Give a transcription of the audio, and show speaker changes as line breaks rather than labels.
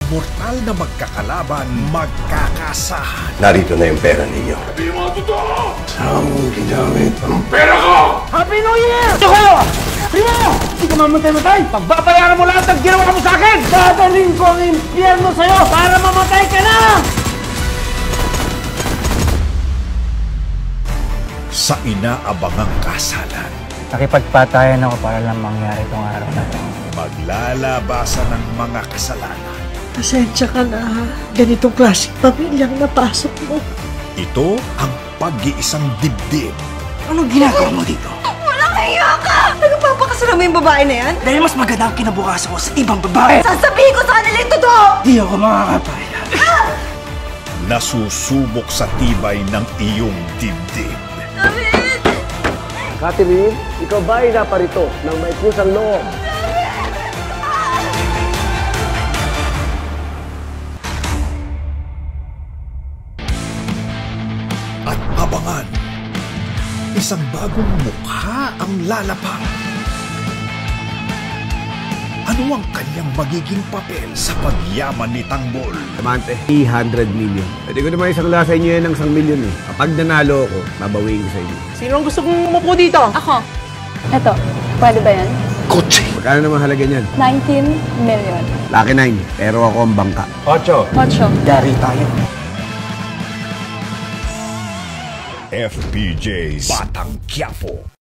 mortal na magkakalaban, magkakasahan.
Narito na yung pera ninyo.
Sabi mo totoo!
Saan mo ginamit ang
Pera ko!
Happy New Year! Ito kayo! Primo! Hindi ka mamatay-matay! Pagbabayaran mo lahat ng ginawa mo sa akin! Dadaling ko ang impyerno sa'yo para mamatay ka na!
Sa inaabangang kasalan,
Nakipagpatayan ako para lang mangyari itong araw na ito.
maglalabasan ng mga kasalanan.
Pasensya ka na, ha? Ganitong klaseng pamilyang napasok mo.
Ito ang pag-iisang dibdib.
Anong ginagawa mo dito?
Walang hiya ka! Nagpapakasala mo yung babae na yan?
Dahil mas maganda ang kinabukasan ko sa ibang babae!
Sasabihin ko sa kanila yung totoo!
Di ako makakapaya.
Nasusubok sa tibay ng iyong dibdib.
David!
Catherine, ikaw ba ay naparito ng may kusang loob?
At abangan, isang bagong mukha ang lalapang. Ano ang kanyang magiging papel sa pagyaman ni Tanggol?
Amante, 300 million. Pwede ko naman isang sa inyo yan ng 1 million eh. Kapag nanalo ako, babawiin ko sa inyo.
Sino ang gusto kong umupo dito?
Ako. Eto, pwede ba yan?
Kotse!
Magkano naman halaga niyan?
19 million.
Lucky 9, pero ako ang bangka.
8.
Yari tayo.
FPJ's Batang Quiapo.